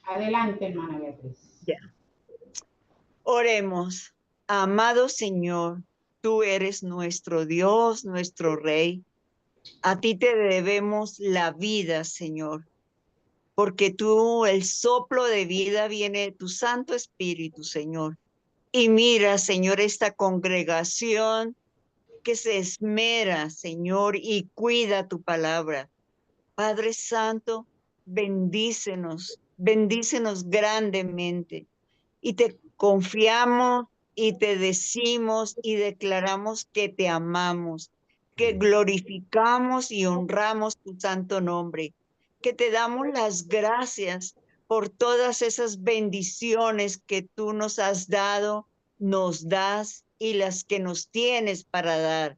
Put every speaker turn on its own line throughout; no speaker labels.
Adelante, hermana Beatriz.
Ya. Oremos. Amado Señor, tú eres nuestro Dios, nuestro Rey. A ti te debemos la vida, Señor, porque tú, el soplo de vida viene de tu Santo Espíritu, Señor. Y mira, Señor, esta congregación que se esmera, Señor, y cuida tu palabra. Padre Santo, bendícenos, bendícenos grandemente. Y te confiamos y te decimos y declaramos que te amamos, que glorificamos y honramos tu santo nombre, que te damos las gracias por todas esas bendiciones que tú nos has dado, nos das y las que nos tienes para dar.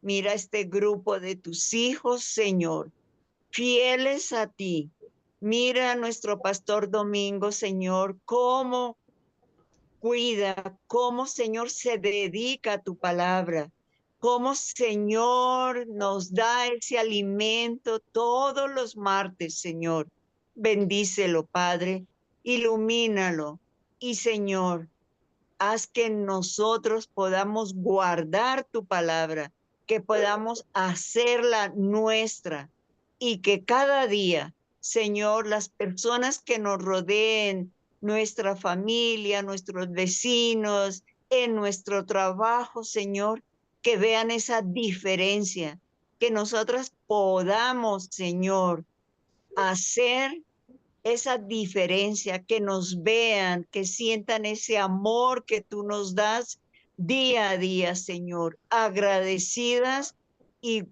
Mira este grupo de tus hijos, Señor, fieles a ti. Mira a nuestro pastor Domingo, Señor, cómo cuida, cómo, Señor, se dedica a tu palabra, cómo, Señor, nos da ese alimento todos los martes, Señor. Bendícelo, Padre, ilumínalo. Y, Señor, haz que nosotros podamos guardar tu palabra, que podamos hacerla nuestra y que cada día, Señor, las personas que nos rodeen, nuestra familia, nuestros vecinos, en nuestro trabajo, Señor, que vean esa diferencia, que nosotras podamos, Señor, hacer esa diferencia, que nos vean, que sientan ese amor que tú nos das día a día, Señor, agradecidas y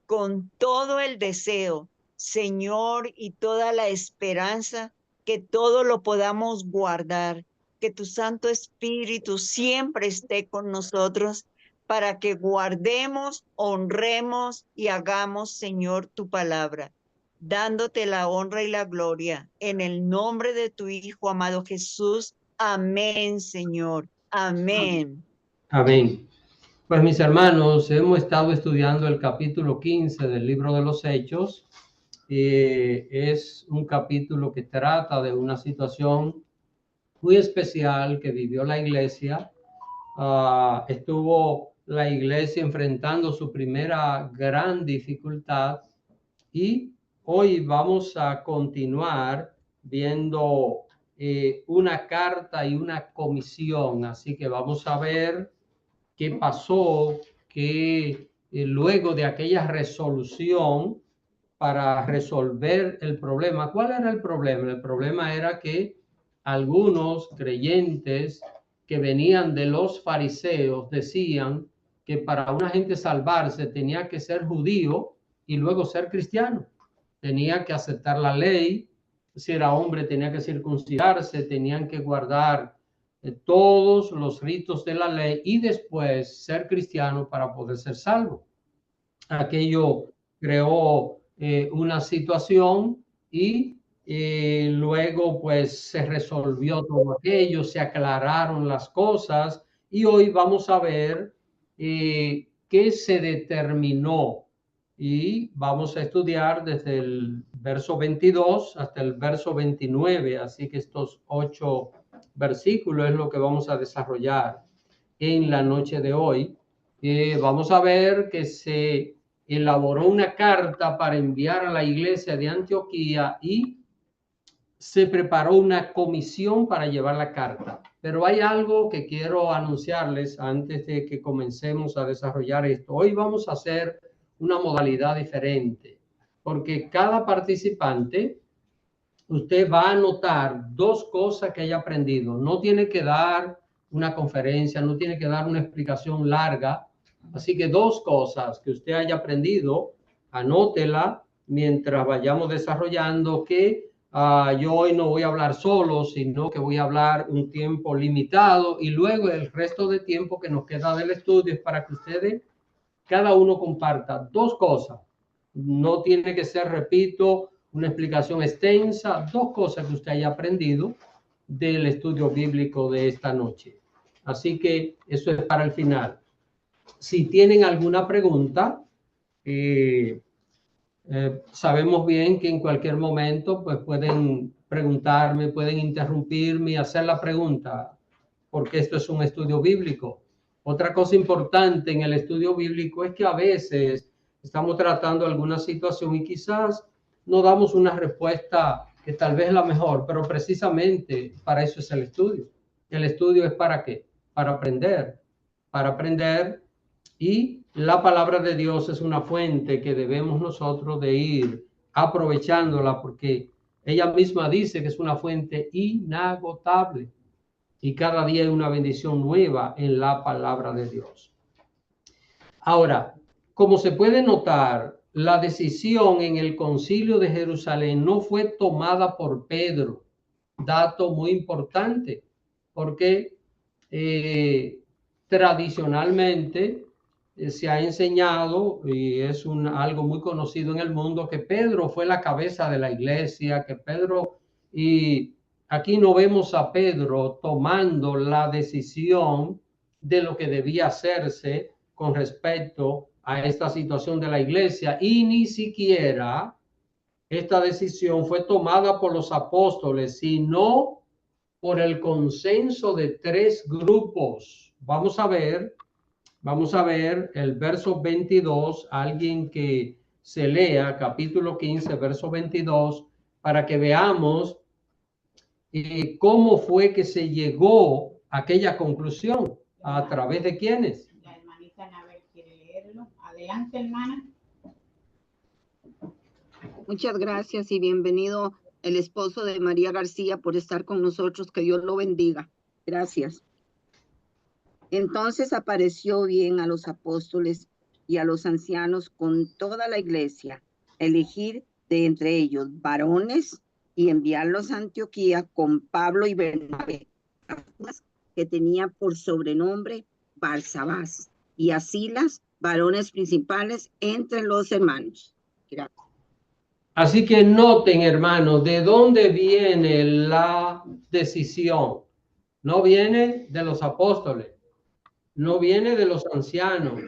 con todo el deseo, Señor, y toda la esperanza, que todo lo podamos guardar, que tu Santo Espíritu siempre esté con nosotros para que guardemos, honremos y hagamos, Señor, tu palabra, dándote la honra y la gloria en el nombre de tu Hijo amado Jesús. Amén, Señor. Amén.
Amén. Pues mis hermanos, hemos estado estudiando el capítulo 15 del libro de los Hechos. Es un capítulo que trata de una situación muy especial que vivió la iglesia. Estuvo la iglesia enfrentando su primera gran dificultad y hoy vamos a continuar viendo una carta y una comisión. Así que vamos a ver qué pasó, que luego de aquella resolución para resolver el problema. ¿Cuál era el problema? El problema era que algunos creyentes que venían de los fariseos decían que para una gente salvarse tenía que ser judío y luego ser cristiano. Tenía que aceptar la ley, si era hombre tenía que circuncidarse, tenían que guardar todos los ritos de la ley y después ser cristiano para poder ser salvo. Aquello creó una situación y luego pues se resolvió todo aquello, se aclararon las cosas y hoy vamos a ver qué se determinó y vamos a estudiar desde el verso 22 hasta el verso 29, así que estos 8 versículos es lo que vamos a desarrollar en la noche de hoy. Vamos a ver que se elaboró una carta para enviar a la iglesia de Antioquía y se preparó una comisión para llevar la carta. Pero hay algo que quiero anunciarles antes de que comencemos a desarrollar esto. Hoy vamos a hacer una modalidad diferente, porque cada participante, usted va a anotar 2 cosas que haya aprendido. No tiene que dar una conferencia, no tiene que dar una explicación larga. Así que 2 cosas que usted haya aprendido, anótela mientras vayamos desarrollando que yo hoy no voy a hablar solo, sino que voy a hablar un tiempo limitado y luego el resto de tiempo que nos queda del estudio es para que ustedes, cada uno comparta 2 cosas. No tiene que ser, repito, una explicación extensa, 2 cosas que usted haya aprendido del estudio bíblico de esta noche. Así que eso es para el final. Si tienen alguna pregunta, Sabemos bien que en cualquier momento pues pueden preguntarme, pueden interrumpirme y hacer la pregunta, porque esto es un estudio bíblico. Otra cosa importante en el estudio bíblico es que a veces estamos tratando alguna situación y quizás no damos una respuesta que tal vez es la mejor, pero precisamente para eso es el estudio. El estudio es ¿para qué? Para aprender y la palabra de Dios es una fuente que debemos nosotros de ir aprovechándola porque ella misma dice que es una fuente inagotable y cada día hay una bendición nueva en la palabra de Dios. Ahora, como se puede notar, la decisión en el Concilio de Jerusalén no fue tomada por Pedro, dato muy importante, porque tradicionalmente se ha enseñado, y es algo muy conocido en el mundo, que Pedro fue la cabeza de la iglesia, que Pedro, y aquí no vemos a Pedro tomando la decisión de lo que debía hacerse con respecto a esta situación de la iglesia, y ni siquiera esta decisión fue tomada por los apóstoles, sino por el consenso de 3 grupos. Vamos a ver el verso 22, alguien que se lea capítulo 15, verso 22, para que veamos cómo fue que se llegó a aquella conclusión, a través de quiénes.
La hermanita Anabel quiere leerlo. Adelante, hermana.
Muchas gracias y bienvenido el esposo de María García por estar con nosotros. Que Dios lo bendiga. Gracias. Entonces apareció bien a los apóstoles y a los ancianos con toda la iglesia, elegir de entre ellos varones y enviarlos a Antioquía con Pablo y Bernabé, que tenía por sobrenombre Barsabás, y a Silas, varones principales entre los hermanos. Gracias.
Así que noten, hermanos, de dónde viene la decisión. No viene de los apóstoles, no viene de los ancianos,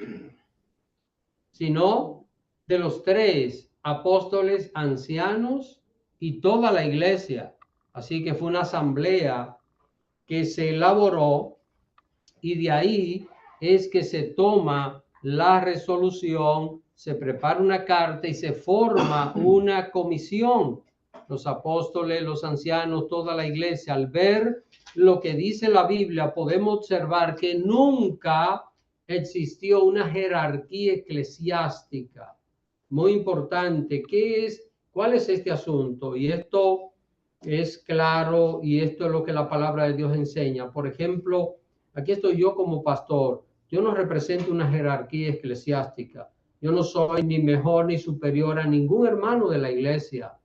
sino de los 3 apóstoles, ancianos y toda la iglesia. Así que fue una asamblea que se elaboró y de ahí es que se toma la resolución, se prepara una carta y se forma una comisión. Los apóstoles, los ancianos, toda la iglesia, al ver lo que dice la Biblia, podemos observar que nunca existió una jerarquía eclesiástica. Muy importante. ¿Cuál es este asunto? Y esto es claro y esto es lo que la palabra de Dios enseña. Por ejemplo, aquí estoy yo como pastor. Yo no represento una jerarquía eclesiástica. Yo no soy ni mejor ni superior a ningún hermano de la iglesia.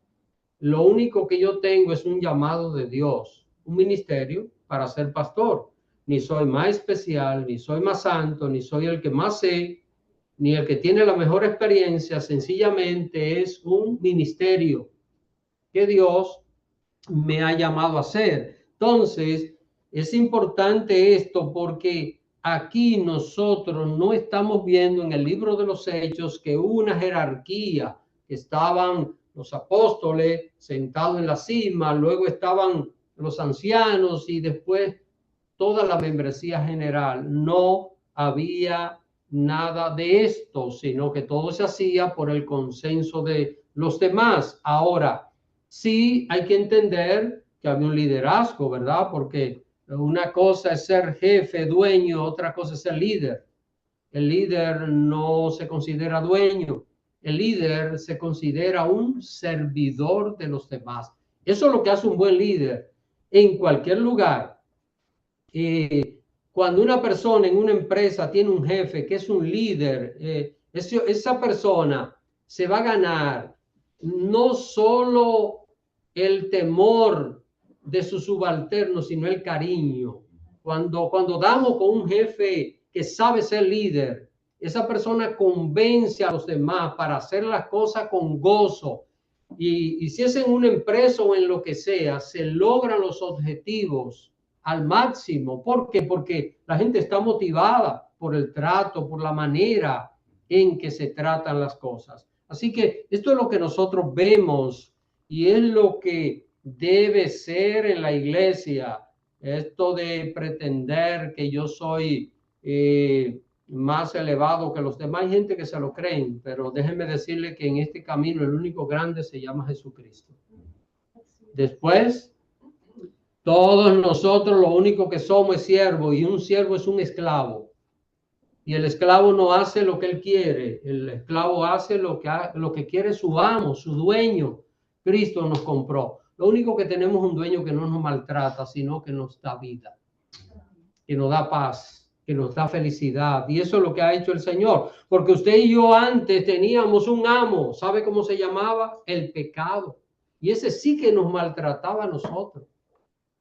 Lo único que yo tengo es un llamado de Dios, un ministerio para ser pastor. Ni soy más especial, ni soy más santo, ni soy el que más sé, ni el que tiene la mejor experiencia. Sencillamente es un ministerio que Dios me ha llamado a hacer. Entonces, es importante esto porque aquí nosotros no estamos viendo en el libro de los Hechos que hubo una jerarquía. Estaban los apóstoles sentados en la cima, luego estaban los ancianos y después toda la membresía general. No había nada de esto, sino que todo se hacía por el consenso de los demás. Ahora, sí hay que entender que había un liderazgo, ¿verdad? Porque una cosa es ser jefe, dueño, otra cosa es ser líder. El líder no se considera dueño. El líder se considera un servidor de los demás. Eso es lo que hace un buen líder en cualquier lugar. Cuando una persona en una empresa tiene un jefe que es un líder, esa persona se va a ganar no solo el temor de su subalterno, sino el cariño. Cuando damos con un jefe que sabe ser líder, esa persona convence a los demás para hacer las cosas con gozo. Y si es en una empresa o en lo que sea, se logran los objetivos al máximo. ¿Por qué? Porque la gente está motivada por el trato, por la manera en que se tratan las cosas. Así que esto es lo que nosotros vemos y es lo que debe ser en la iglesia. Esto de pretender que yo soy más elevado que los demás, hay gente que se lo creen, pero déjenme decirle que en este camino el único grande se llama Jesucristo. Después, todos nosotros lo único que somos es siervo, y un siervo es un esclavo. Y el esclavo no hace lo que él quiere, el esclavo hace lo que quiere su amo, su dueño. Cristo nos compró. Lo único que tenemos es un dueño que no nos maltrata, sino que nos da vida, que nos da paz, que nos da felicidad. Y eso es lo que ha hecho el Señor. Porque usted y yo antes teníamos un amo. ¿Sabe cómo se llamaba? El pecado. Y ese sí que nos maltrataba a nosotros.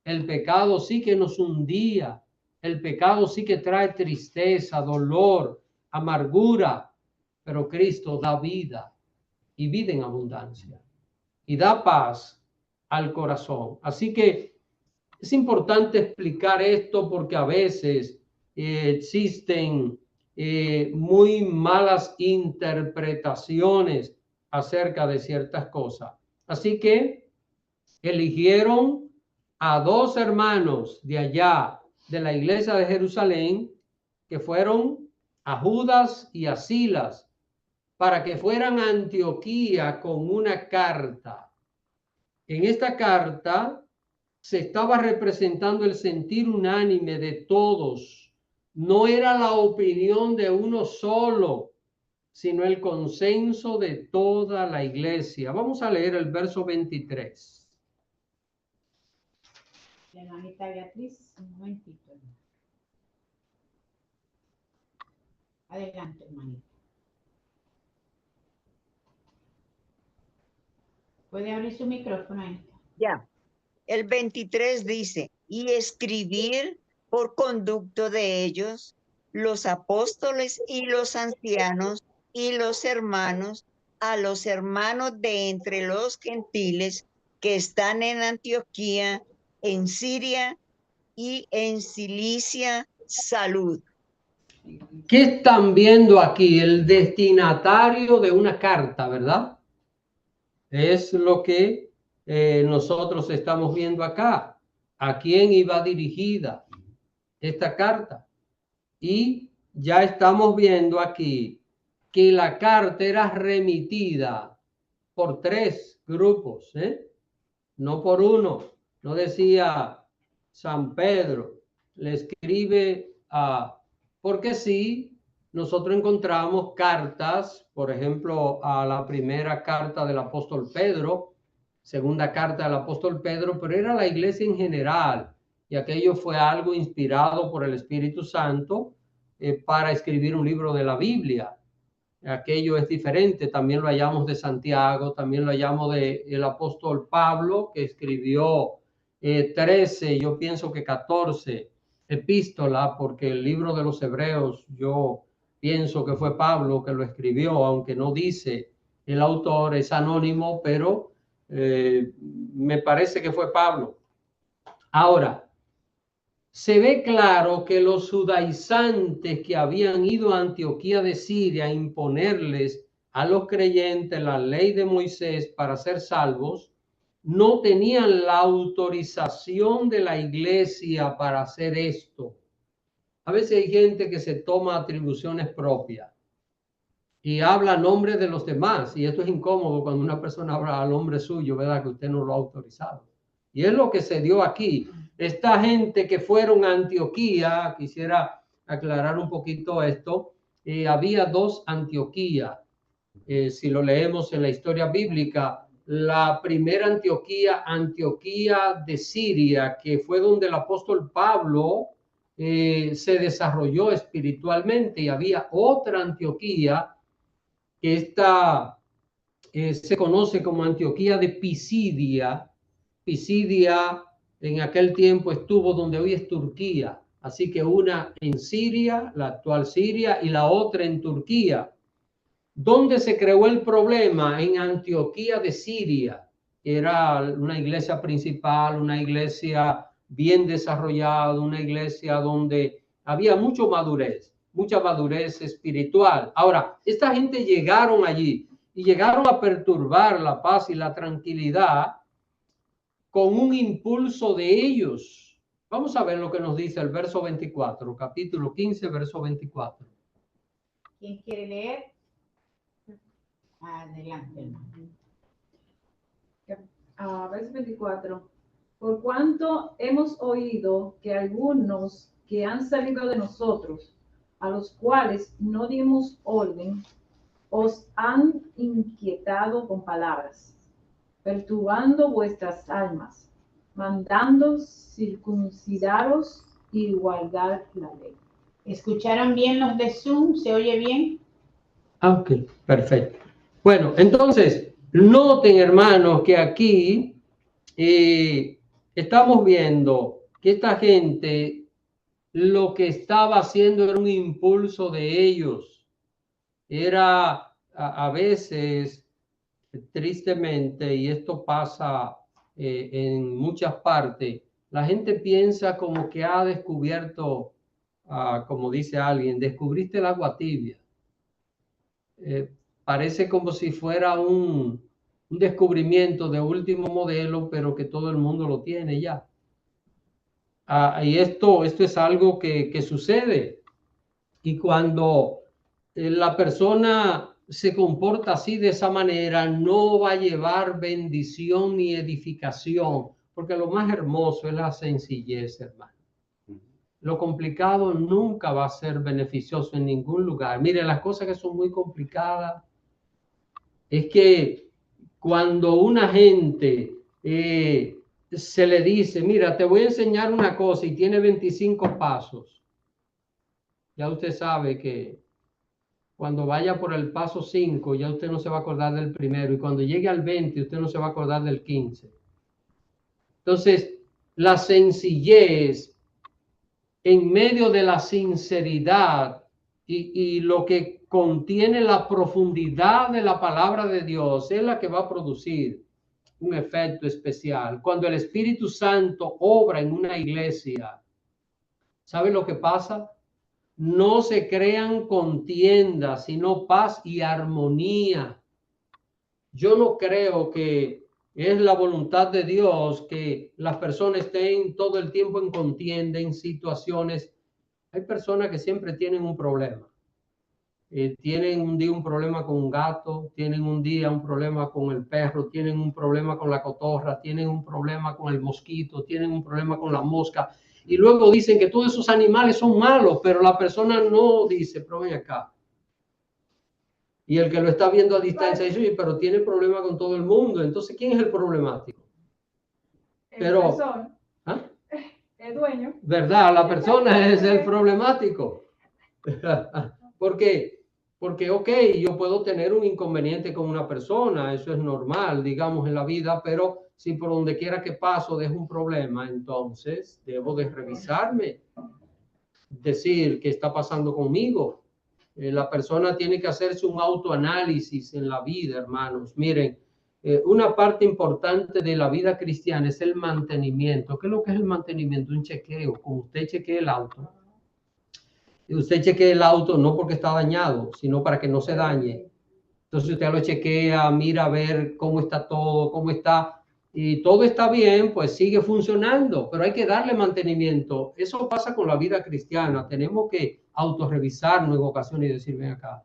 El pecado sí que nos hundía. El pecado sí que trae tristeza, dolor, amargura. Pero Cristo da vida y vida en abundancia. Y da paz al corazón. Así que es importante explicar esto porque a veces existen muy malas interpretaciones acerca de ciertas cosas. Así que eligieron a dos hermanos de allá, de la iglesia de Jerusalén, que fueron a Judas y a Silas, para que fueran a Antioquía con una carta. En esta carta se estaba representando el sentir unánime de todos. No era la opinión de uno solo, sino el consenso de toda la iglesia. Vamos a leer el verso 23.
La hermanita Beatriz, un momentito. Adelante, hermanita. Puede abrir su micrófono ahí.
Ya. El 23 dice, y escribir por conducto de ellos los apóstoles y los ancianos y los hermanos a los hermanos de entre los gentiles que están en Antioquía, en Siria y en Cilicia, salud.
¿Qué están viendo aquí? El destinatario de una carta, ¿verdad? Es lo que nosotros estamos viendo acá. ¿A quién iba dirigida esta carta? Y ya estamos viendo aquí que la carta era remitida por tres grupos, no por uno. No decía San Pedro, le escribe a... Porque sí, nosotros encontramos cartas, por ejemplo, a la primera carta del apóstol Pedro, segunda carta del apóstol Pedro, pero era la iglesia en general, y aquello fue algo inspirado por el Espíritu Santo para escribir un libro de la Biblia. Aquello es diferente, también lo hallamos de Santiago, también lo hallamos del apóstol Pablo, que escribió 13, yo pienso que 14 epístolas, porque el libro de los Hebreos yo pienso que fue Pablo que lo escribió, aunque no dice el autor, es anónimo, pero me parece que fue Pablo. Ahora, se ve claro que los judaizantes que habían ido a Antioquía de Siria a imponerles a los creyentes la ley de Moisés para ser salvos, no tenían la autorización de la iglesia para hacer esto. A veces hay gente que se toma atribuciones propias y habla a nombre de los demás, y esto es incómodo cuando una persona habla al nombre suyo, ¿verdad? Que usted no lo ha autorizado. Y es lo que se dio aquí. Esta gente que fueron a Antioquía, quisiera aclarar un poquito esto, había dos Antioquías. Si lo leemos en la historia bíblica, la primera Antioquía, Antioquía de Siria, que fue donde el apóstol Pablo se desarrolló espiritualmente, y había otra Antioquía, que esta se conoce como Antioquía de Pisidia. Pisidia en aquel tiempo estuvo donde hoy es Turquía, así que una en Siria, la actual Siria, y la otra en Turquía. ¿Dónde se creó el problema? En Antioquía de Siria. Era una iglesia principal, una iglesia bien desarrollada, una iglesia donde había mucha madurez espiritual. Ahora, esta gente llegaron allí y llegaron a perturbar la paz y la tranquilidad con un impulso de ellos. Vamos a ver lo que nos dice el verso 24, capítulo 15, verso 24.
¿Quién quiere leer? Adelante, hermano.
Verso 24. Por cuanto hemos oído que algunos que han salido de nosotros, a los cuales no dimos orden, os han inquietado con palabras, perturbando vuestras almas, mandando circuncidaros y guardar la ley.
¿Escucharon bien los de Zoom? ¿Se oye bien?
Ok, perfecto. Bueno, entonces, noten, hermanos, que aquí estamos viendo que esta gente lo que estaba haciendo era un impulso de ellos. Era a veces, tristemente, y esto pasa en muchas partes, la gente piensa como que ha descubierto, como dice alguien, descubriste el agua tibia. Parece como si fuera un descubrimiento de último modelo, pero que todo el mundo lo tiene ya. Y esto es algo que sucede. Y cuando la persona se comporta así, de esa manera, no va a llevar bendición ni edificación, porque lo más hermoso es la sencillez, hermano. Lo complicado nunca va a ser beneficioso en ningún lugar. Mire, las cosas que son muy complicadas es que cuando una gente se le dice, mira, te voy a enseñar una cosa y tiene 25 pasos, ya usted sabe que cuando vaya por el paso 5, ya usted no se va a acordar del primero, y cuando llegue al 20, usted no se va a acordar del 15. Entonces, la sencillez en medio de la sinceridad y lo que contiene la profundidad de la palabra de Dios es la que va a producir un efecto especial. Cuando el Espíritu Santo obra en una iglesia, ¿sabe lo que pasa? No se crean contiendas, sino paz y armonía. Yo no creo que es la voluntad de Dios que las personas estén todo el tiempo en contienda, en situaciones. Hay personas que siempre tienen un problema. Tienen un día un problema con un gato, tienen un día un problema con el perro, tienen un problema con la cotorra, tienen un problema con el mosquito, tienen un problema con la mosca. Y luego dicen que todos esos animales son malos, pero la persona no dice, pero ven acá. Y el que lo está viendo a distancia dice, oye, pero tiene problema con todo el mundo. Entonces, ¿quién es el problemático? Pero, ¿ah?
El dueño.
¿Verdad? La persona es el problemático. ¿Por qué? Porque, ok, yo puedo tener un inconveniente con una persona, eso es normal, digamos, en la vida, pero si por donde quiera que paso dejo un problema, entonces debo de revisarme, decir qué está pasando conmigo. La persona tiene que hacerse un autoanálisis en la vida, hermanos. Miren, una parte importante de la vida cristiana es el mantenimiento. ¿Qué es lo que es el mantenimiento? Un chequeo. Como usted chequea el auto. Y usted chequea el auto no porque está dañado, sino para que no se dañe. Entonces usted lo chequea, mira a ver cómo está todo, cómo está. Y todo está bien, pues sigue funcionando, pero hay que darle mantenimiento. Eso pasa con la vida cristiana. Tenemos que autorrevisarnos en ocasiones y decir, ven acá,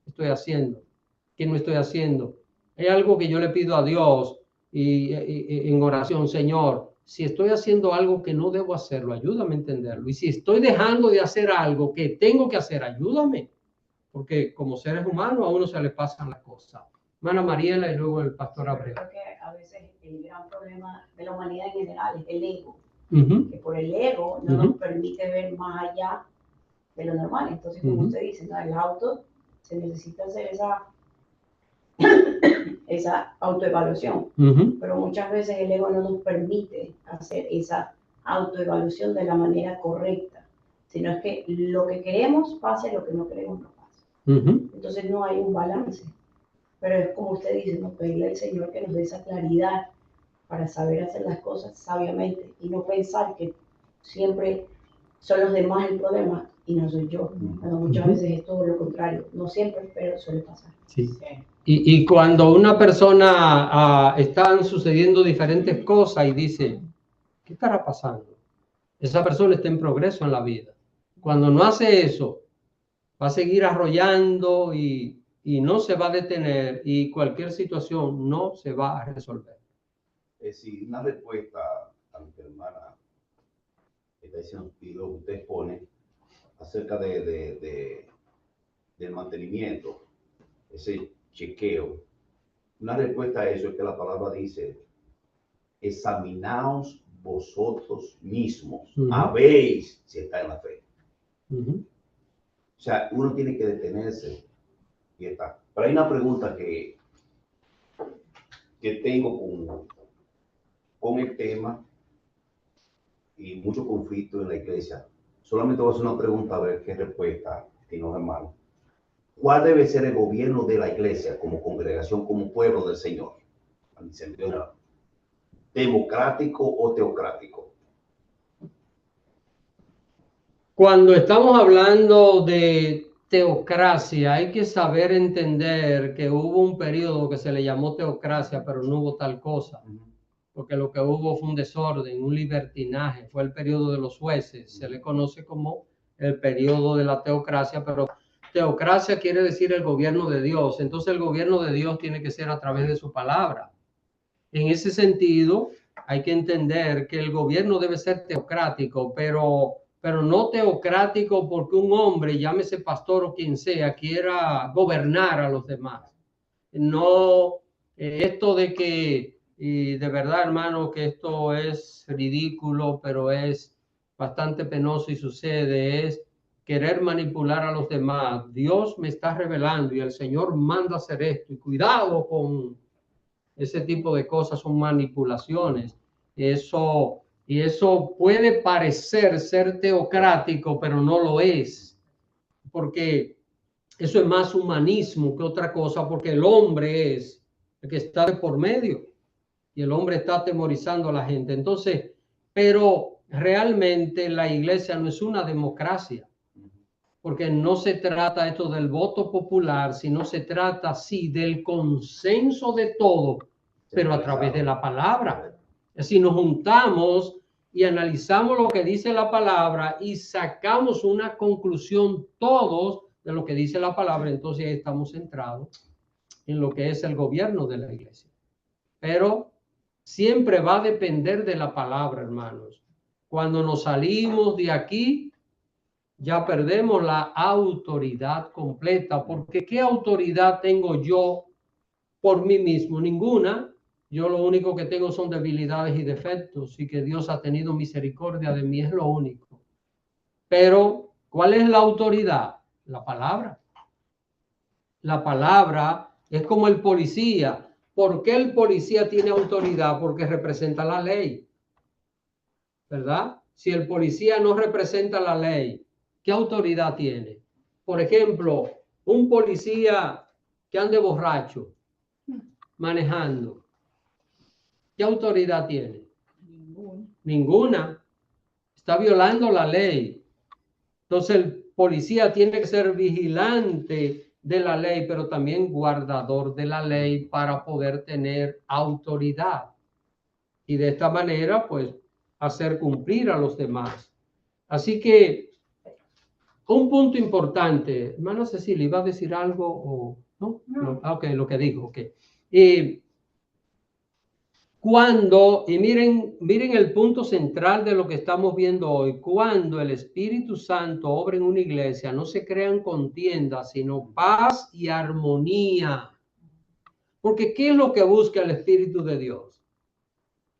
¿qué estoy haciendo? ¿Qué no estoy haciendo? Hay algo que yo le pido a Dios y en oración, Señor, si estoy haciendo algo que no debo hacerlo, ayúdame a entenderlo. Y si estoy dejando de hacer algo que tengo que hacer, ayúdame. Porque como seres humanos a uno se le pasan las cosas. Hermana Mariela y luego el pastor Abreu.
Creo que a veces el gran problema de la humanidad en general es el ego.
Uh-huh.
Que por el ego no nos permite ver más allá de lo normal. Entonces, como usted dice, ¿no? El auto se necesita hacer esa autoevaluación. Pero muchas veces el ego no nos permite hacer esa autoevaluación de la manera correcta. Sino es que lo que queremos pase, lo que no queremos no pase. Entonces no hay un balance. Pero es como usted dice, no, pedirle al Señor que nos dé esa claridad para saber hacer las cosas sabiamente y no pensar que siempre son los demás el problema y no soy yo. Bueno, muchas veces es todo lo contrario. No siempre, pero suele pasar.
Sí. Y cuando una persona están sucediendo diferentes cosas y dice, ¿qué estará pasando? Esa persona está en progreso en la vida. Cuando no hace eso, va a seguir arrollando y no se va a detener y cualquier situación no se va a resolver.
Sí, una respuesta a lo que la hermana está diciendo y lo que usted pone acerca del mantenimiento, ese chequeo. Una respuesta a eso es que la palabra dice, examinaos vosotros mismos, habéis si está en la fe. O sea, uno tiene que detenerse y está. Pero hay una pregunta que tengo con el tema y mucho conflicto en la iglesia. Solamente voy a hacer una pregunta a ver qué respuesta tiene los hermanos. ¿Cuál debe ser el gobierno de la iglesia como congregación, como pueblo del Señor? ¿Democrático o teocrático?
Cuando estamos hablando de teocracia, hay que saber entender que hubo un periodo que se le llamó teocracia, pero no hubo tal cosa. Porque lo que hubo fue un desorden, un libertinaje, fue el periodo de los jueces, se le conoce como el periodo de la teocracia, pero teocracia quiere decir el gobierno de Dios, entonces el gobierno de Dios tiene que ser a través de su palabra. En ese sentido, hay que entender que el gobierno debe ser teocrático, pero no teocrático porque un hombre, llámese pastor o quien sea, quiera gobernar a los demás. No, esto de que, y de verdad, hermano, que esto es ridículo, pero es bastante penoso y sucede, es querer manipular a los demás. Dios me está revelando y el Señor manda hacer esto. Y cuidado con ese tipo de cosas, son manipulaciones. Eso puede parecer ser teocrático, pero no lo es. Porque eso es más humanismo que otra cosa, porque el hombre es el que está de por medio y el hombre está atemorizando a la gente. Entonces, pero realmente la iglesia no es una democracia, porque no se trata esto del voto popular, sino se trata, sí, del consenso de todo, pero a través de la palabra. Si nos juntamos y analizamos lo que dice la palabra y sacamos una conclusión todos de lo que dice la palabra, entonces estamos centrados en lo que es el gobierno de la iglesia. Pero siempre va a depender de la palabra, hermanos. Cuando nos salimos de aquí, ya perdemos la autoridad completa, porque ¿qué autoridad tengo yo por mí mismo? Ninguna. Yo lo único que tengo son debilidades y defectos, y que Dios ha tenido misericordia de mí, es lo único. Pero, ¿cuál es la autoridad? La palabra. La palabra es como el policía. ¿Por qué el policía tiene autoridad? Porque representa la ley, ¿verdad? Si el policía no representa la ley, ¿qué autoridad tiene? Por ejemplo, un policía que ande borracho, manejando, ¿qué autoridad tiene? Ninguna. Está violando la ley. Entonces el policía tiene que ser vigilante de la ley, pero también guardador de la ley para poder tener autoridad. Y de esta manera, pues, hacer cumplir a los demás. Así que, un punto importante, hermana Cecilia, ¿iba a decir algo o no? No. Ok, lo que digo, ok. Y miren el punto central de lo que estamos viendo hoy. Cuando el Espíritu Santo obra en una iglesia, no se crean contiendas, sino paz y armonía. Porque ¿qué es lo que busca el Espíritu de Dios?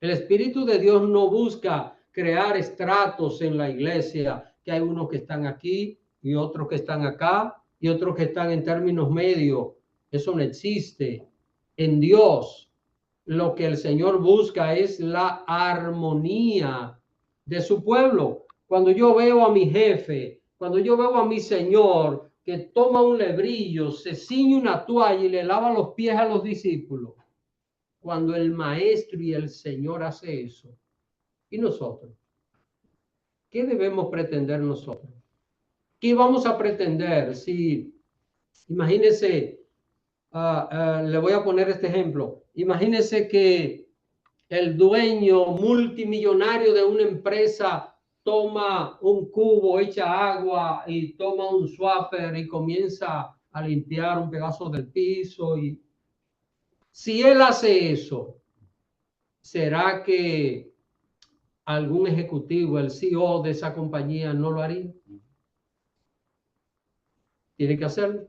El Espíritu de Dios no busca crear estratos en la iglesia, que hay unos que están aquí y otros que están acá y otros que están en términos medios. Eso no existe. En Dios, lo que el Señor busca es la armonía de su pueblo. Cuando yo veo a mi jefe, cuando yo veo a mi Señor que toma un lebrillo, se ciñe una toalla y le lava los pies a los discípulos, cuando el Maestro y el Señor hace eso, ¿y nosotros? ¿Qué debemos pretender nosotros? ¿Qué vamos a pretender si, imagínense, le voy a poner este ejemplo. Imagínese que el dueño multimillonario de una empresa toma un cubo, echa agua y toma un swapper y comienza a limpiar un pedazo del piso. Y si él hace eso, ¿será que algún ejecutivo, el CEO de esa compañía no lo haría? Tiene que hacerlo.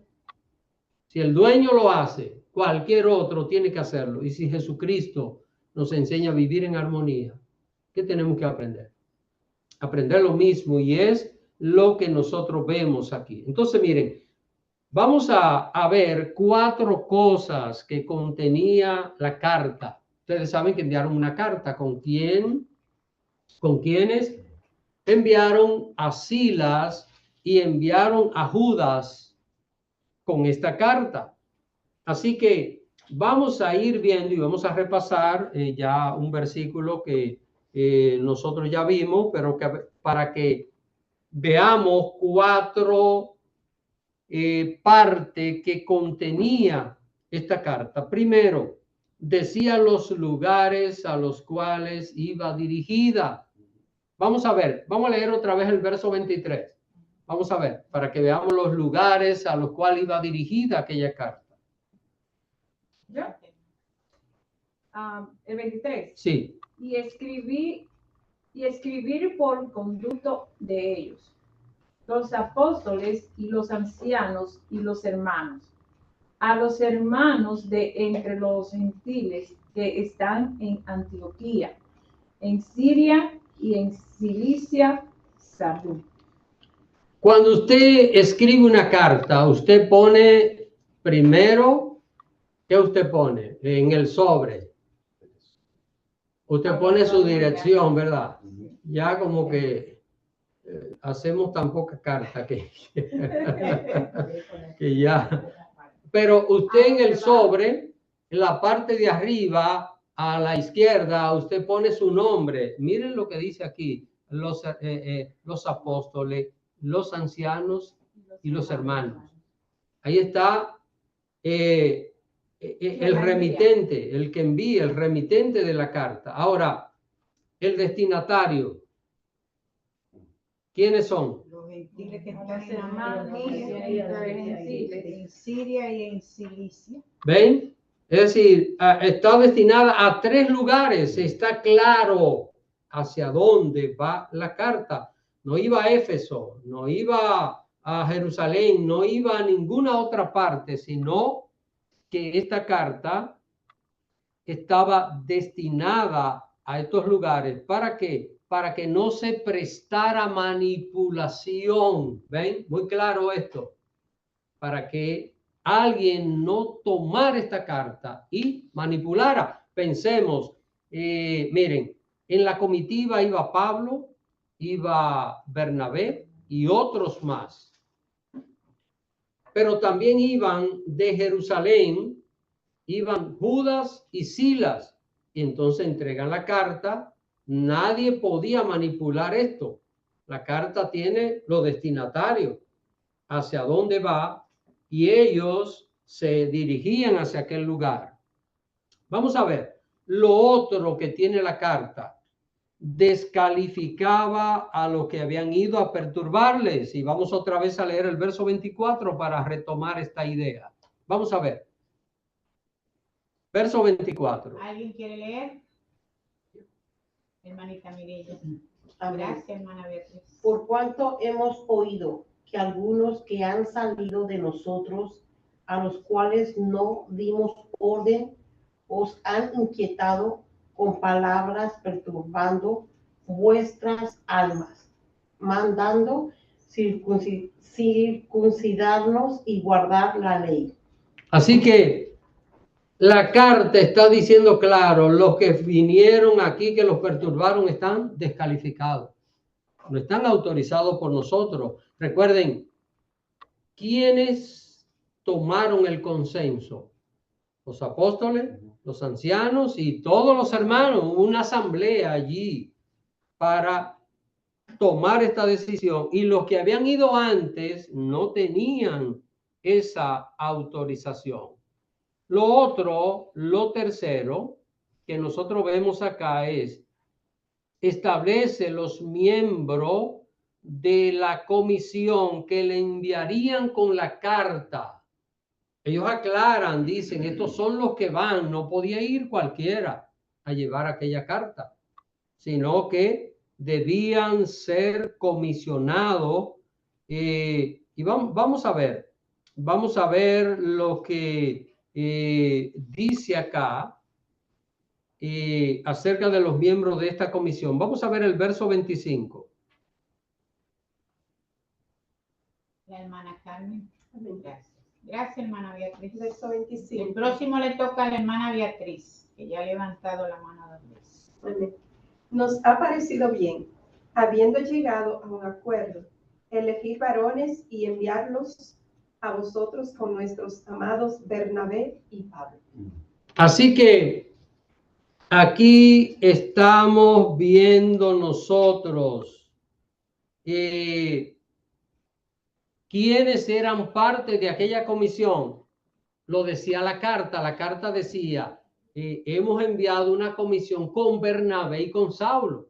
Si el dueño lo hace, cualquier otro tiene que hacerlo. Y si Jesucristo nos enseña a vivir en armonía, ¿qué tenemos que aprender? Aprender lo mismo, y es lo que nosotros vemos aquí. Entonces, miren, vamos a ver 4 cosas que contenía la carta. Ustedes saben que enviaron una carta. ¿Con quién? ¿Con quiénes? Enviaron a Silas y enviaron a Judas con esta carta. Así que vamos a ir viendo y vamos a repasar ya un versículo que nosotros ya vimos, pero que, para que veamos 4 partes que contenía esta carta. Primero, decía los lugares a los cuales iba dirigida. Vamos a ver, vamos a leer otra vez el verso 23. Vamos a ver, para que veamos los lugares a los cuales iba dirigida aquella carta.
¿Ya? El 23.
Sí.
Y escribir por conducto de ellos, los apóstoles y los ancianos y los hermanos, a los hermanos de entre los gentiles que están en Antioquía, en Siria y en Cilicia, salud.
Cuando usted escribe una carta, usted pone primero, ¿qué usted pone? En el sobre. Usted pone su dirección, ¿verdad? Ya como que hacemos tan poca carta que ya. Pero usted en el sobre, en la parte de arriba, a la izquierda, usted pone su nombre. Miren lo que dice aquí, los apóstoles, los ancianos y los hermanos. Ahí está el remitente, el que envía, el remitente de la carta. Ahora, el destinatario. ¿Quiénes son?
Los gentiles que están en
Siria
y en Cilicia.
¿Ven? Es decir, está destinada a 3 lugares. Está claro hacia dónde va la carta. No iba a Éfeso, no iba a Jerusalén, no iba a ninguna otra parte, sino que esta carta estaba destinada a estos lugares. ¿Para qué? Para que no se prestara manipulación. ¿Ven? Muy claro esto. Para que alguien no tomara esta carta y manipulara. Pensemos, miren, en la comitiva iba Pablo, iba Bernabé y otros más. Pero también iban de Jerusalén, iban Judas y Silas. Y entonces entregan la carta. Nadie podía manipular esto. La carta tiene los destinatarios, hacia dónde va, y ellos se dirigían hacia aquel lugar. Vamos a ver, lo otro que tiene la carta. Descalificaba a los que habían ido a perturbarles. Y vamos otra vez a leer el verso 24 para retomar esta idea. Vamos a ver. Verso 24.
¿Alguien quiere leer? Hermanita Mireya.
Amén.
Gracias, hermana Beatriz.
Por cuanto hemos oído que algunos que han salido de nosotros, a los cuales no dimos orden, os han inquietado con palabras, perturbando vuestras almas, mandando circuncidarnos y guardar la ley.
Así que la carta está diciendo claro, los que vinieron aquí, que los perturbaron, están descalificados. No están autorizados por nosotros. Recuerden, ¿quiénes tomaron el consenso? Los apóstoles, los ancianos y todos los hermanos. Una asamblea allí para tomar esta decisión. Y los que habían ido antes no tenían esa autorización. Lo otro, lo tercero, que nosotros vemos acá es, establece los miembros de la comisión que le enviarían con la carta. Ellos aclaran, dicen, estos son los que van, no podía ir cualquiera a llevar aquella carta, sino que debían ser comisionados. Y vamos a ver lo que dice acá acerca de los miembros de esta comisión. Vamos a ver el verso 25.
La hermana Carmen. Gracias. Gracias, hermana Beatriz.
Verso 25.
El próximo le toca a la hermana Beatriz, que ya ha levantado la mano 2 veces.
Amén. Nos ha parecido bien, habiendo llegado a un acuerdo, elegir varones y enviarlos a vosotros con nuestros amados Bernabé y Pablo.
Así que aquí estamos viendo nosotros quiénes eran parte de aquella comisión. Lo decía la carta decía, hemos enviado una comisión con Bernabé y con Saulo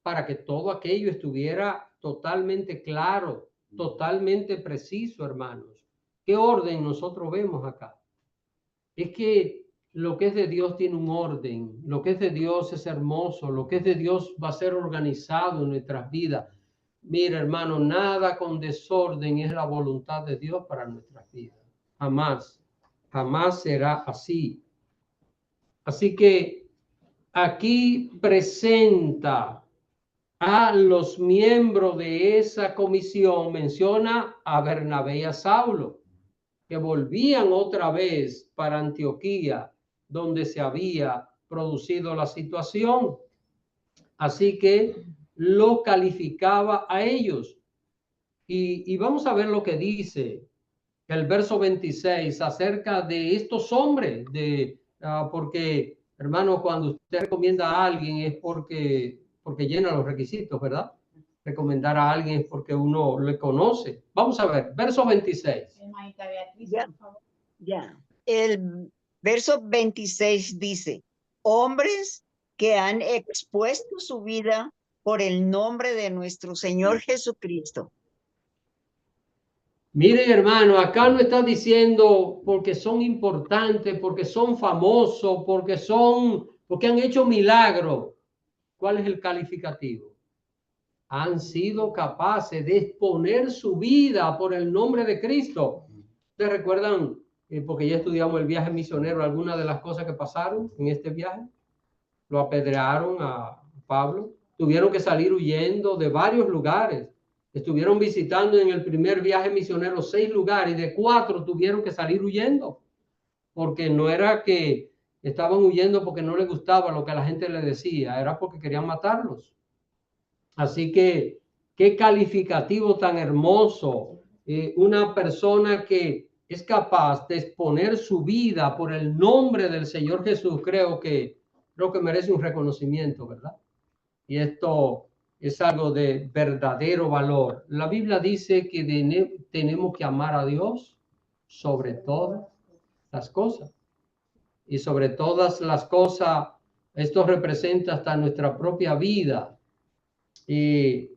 para que todo aquello estuviera totalmente claro, totalmente preciso, hermanos. ¿Qué orden nosotros vemos acá? Es que lo que es de Dios tiene un orden, lo que es de Dios es hermoso, lo que es de Dios va a ser organizado en nuestras vidas. Mira, hermano, nada con desorden es la voluntad de Dios para nuestras vidas. Jamás, jamás será así. Así que aquí presenta a los miembros de esa comisión, menciona a Bernabé y a Saulo, que volvían otra vez para Antioquía, donde se había producido la situación. Así que lo calificaba a ellos. Y vamos a ver lo que dice el verso 26 acerca de estos hombres, porque, hermano, cuando usted recomienda a alguien es porque llena los requisitos, ¿verdad? Recomendar a alguien es porque uno le conoce. Vamos a ver, verso 26.
Hermanita Beatriz,
Ya.
por favor.
Ya. El verso 26 dice, hombres que han expuesto su vida por el nombre de nuestro Señor Jesucristo.
Miren, hermano, acá no está diciendo porque son importantes, porque son famosos, porque han hecho milagros. ¿Cuál es el calificativo? Han sido capaces de exponer su vida por el nombre de Cristo. ¿Ustedes recuerdan, porque ya estudiamos el viaje misionero, algunas de las cosas que pasaron en este viaje? Lo apedrearon a Pablo, tuvieron que salir huyendo de varios lugares. Estuvieron visitando en el primer viaje misionero 6 lugares y de 4 tuvieron que salir huyendo, porque no era que estaban huyendo porque no les gustaba lo que la gente les decía, era porque querían matarlos. Así que, qué calificativo tan hermoso. Una persona que es capaz de exponer su vida por el nombre del Señor Jesús, creo que merece un reconocimiento, ¿verdad? Y esto es algo de verdadero valor. La Biblia dice que tenemos que amar a Dios sobre todas las cosas. Y sobre todas las cosas, esto representa hasta nuestra propia vida.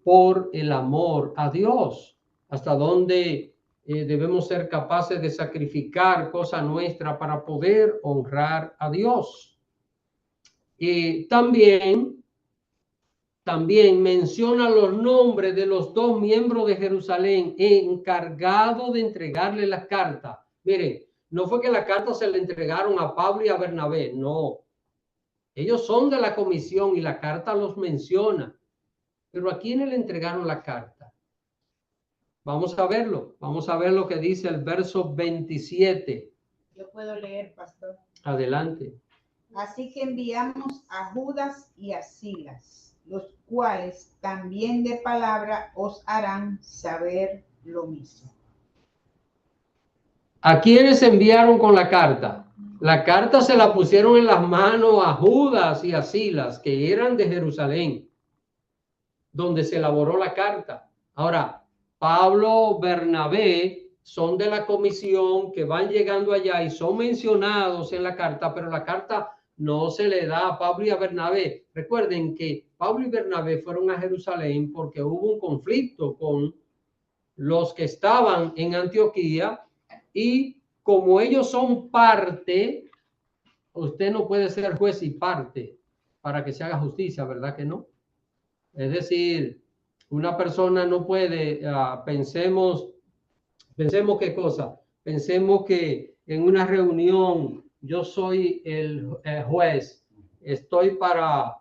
Por el amor a Dios, hasta donde debemos ser capaces de sacrificar cosa nuestra para poder honrar a Dios. También menciona los nombres de los 2 miembros de Jerusalén encargados de entregarle la carta. Miren, no fue que la carta se le entregaron a Pablo y a Bernabé, no. Ellos son de la comisión y la carta los menciona. Pero ¿a quiénes le entregaron la carta? Vamos a verlo. Vamos a ver lo que dice el verso 27.
Yo puedo leer, pastor.
Adelante.
Así que enviamos a Judas y a Silas, los cuales también de palabra os harán saber lo mismo.
¿A quiénes enviaron con la carta? La carta se la pusieron en las manos a Judas y a Silas, que eran de Jerusalén, donde se elaboró la carta. Ahora, Pablo, Bernabé son de la comisión, que van llegando allá y son mencionados en la carta, pero la carta no se le da a Pablo y a Bernabé. Recuerden que Pablo y Bernabé fueron a Jerusalén porque hubo un conflicto con los que estaban en Antioquía, y como ellos son parte, usted no puede ser juez y parte para que se haga justicia, ¿verdad que no? Es decir, una persona no puede, pensemos qué cosa, pensemos que en una reunión yo soy el juez, estoy para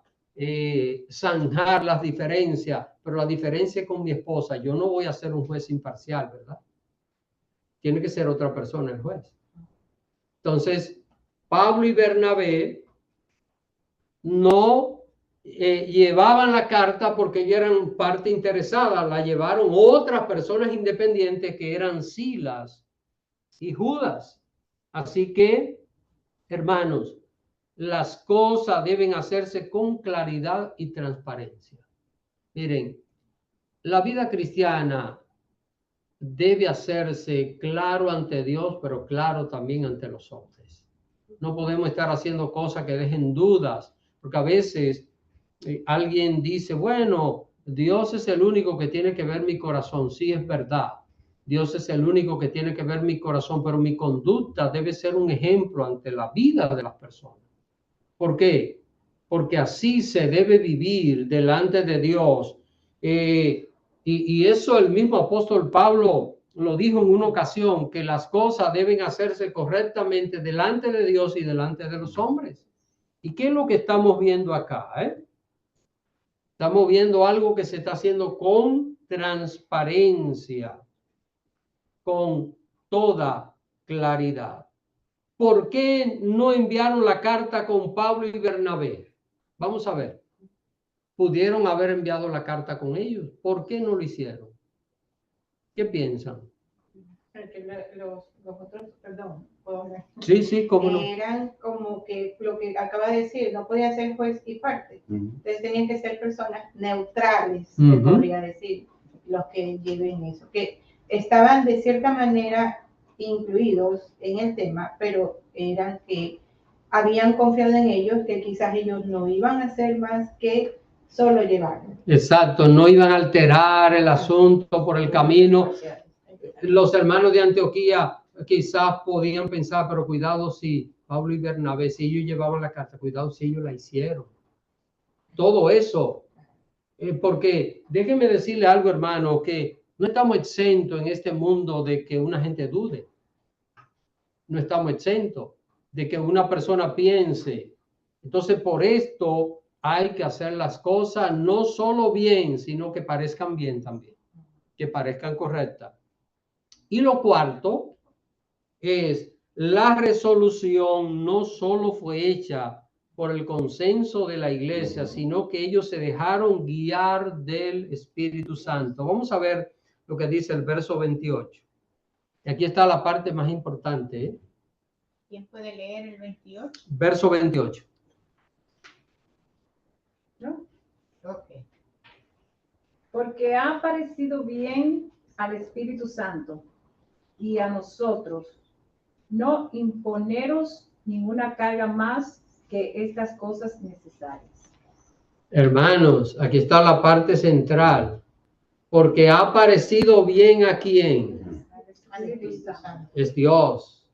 zanjar las diferencias, pero la diferencia es con mi esposa, yo no voy a ser un juez imparcial, ¿verdad? Tiene que ser otra persona el juez. Entonces, Pablo y Bernabé no llevaban la carta porque ellos eran parte interesada, la llevaron otras personas independientes que eran Silas y Judas. Así que, hermanos, las cosas deben hacerse con claridad y transparencia. Miren, la vida cristiana debe hacerse claro ante Dios, pero claro también ante los hombres. No podemos estar haciendo cosas que dejen dudas, porque a veces alguien dice, bueno, Dios es el único que tiene que ver mi corazón. Sí, es verdad. Dios es el único que tiene que ver mi corazón, pero mi conducta debe ser un ejemplo ante la vida de las personas. ¿Por qué? Porque así se debe vivir delante de Dios. Y eso el mismo apóstol Pablo lo dijo en una ocasión, que las cosas deben hacerse correctamente delante de Dios y delante de los hombres. ¿Y qué es lo que estamos viendo acá? Estamos viendo algo que se está haciendo con transparencia, con toda claridad. ¿Por qué no enviaron la carta con Pablo y Bernabé? Vamos a ver. Pudieron haber enviado la carta con ellos. ¿Por qué no lo hicieron? ¿Qué piensan?
Porque los otros, perdón, ¿puedo hablar?
Sí, cómo no.
Eran como que lo que acaba de decir, no podía ser juez y parte. Entonces tenían que ser personas neutrales, se podría decir, los que lleven eso, que estaban de cierta manera incluidos en el tema, pero eran que habían confiado en ellos, que quizás ellos no iban a hacer más que solo llevarlo.
Exacto, no iban a alterar el asunto por el camino. Los hermanos de Antioquía quizás podían pensar, pero cuidado si Pablo y Bernabé, si ellos llevaban la carta, cuidado si ellos la hicieron. Todo eso, porque déjenme decirle algo, hermano, que no estamos exentos en este mundo de que una gente dude. No estamos exentos de que una persona piense. Entonces, por esto hay que hacer las cosas no solo bien, sino que parezcan bien también, que parezcan correctas. Y lo cuarto es, la resolución no solo fue hecha por el consenso de la iglesia, sino que ellos se dejaron guiar del Espíritu Santo. Vamos a ver lo que dice el verso 28. Y aquí está la parte más importante.
¿Quién puede leer el 28?
Verso 28.
¿No?
Ok.
Porque ha parecido bien al Espíritu Santo y a nosotros no imponeros ninguna carga más que estas cosas necesarias.
Hermanos, aquí está la parte central. Porque ha parecido bien a quién. Es Dios.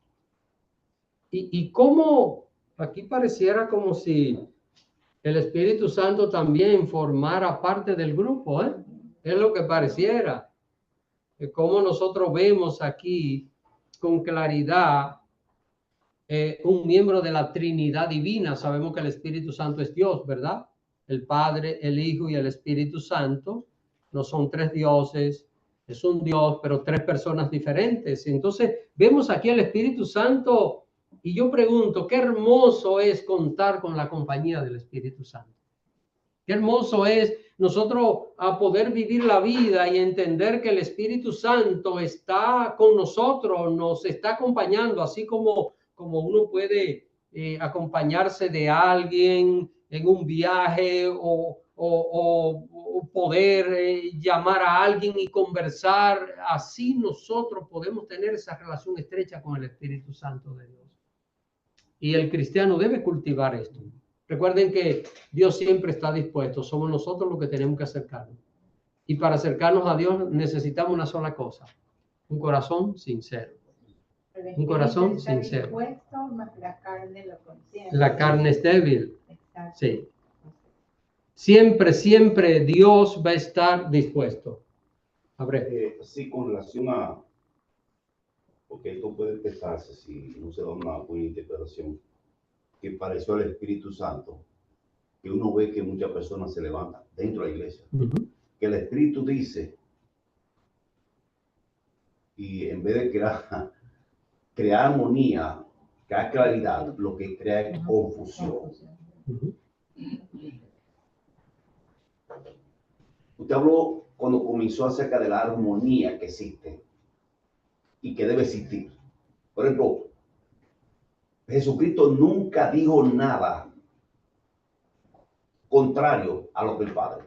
Y cómo aquí pareciera como si el Espíritu Santo también formara parte del grupo, ¿eh? Es lo que pareciera. Como nosotros vemos aquí con claridad un miembro de la Trinidad divina. Sabemos que el Espíritu Santo es Dios, ¿verdad? El Padre, el Hijo y el Espíritu Santo. No son tres dioses, es un Dios, pero tres personas diferentes. Entonces vemos aquí el Espíritu Santo y yo pregunto, qué hermoso es contar con la compañía del Espíritu Santo. Qué hermoso es nosotros a poder vivir la vida y entender que el Espíritu Santo está con nosotros, nos está acompañando, así como uno puede acompañarse de alguien en un viaje o poder llamar a alguien y conversar. Así nosotros podemos tener esa relación estrecha con el Espíritu Santo de Dios. Y el cristiano debe cultivar esto. Recuerden que Dios siempre está dispuesto. Somos nosotros los que tenemos que acercarnos. Y para acercarnos a Dios necesitamos una sola cosa: un corazón sincero. Un corazón sincero. La carne es débil. Sí. Siempre, siempre Dios va a estar dispuesto. A ver.
Sí, con relación a, porque esto puede empezarse si no se da una buena interpretación, que pareció al Espíritu Santo, que uno ve que muchas personas se levantan dentro de la iglesia, que el Espíritu dice, y en vez de crear armonía, crear claridad, lo que crea es confusión. Usted habló cuando comenzó acerca de la armonía que existe y que debe existir. Por ejemplo, Jesucristo nunca dijo nada contrario a lo del Padre.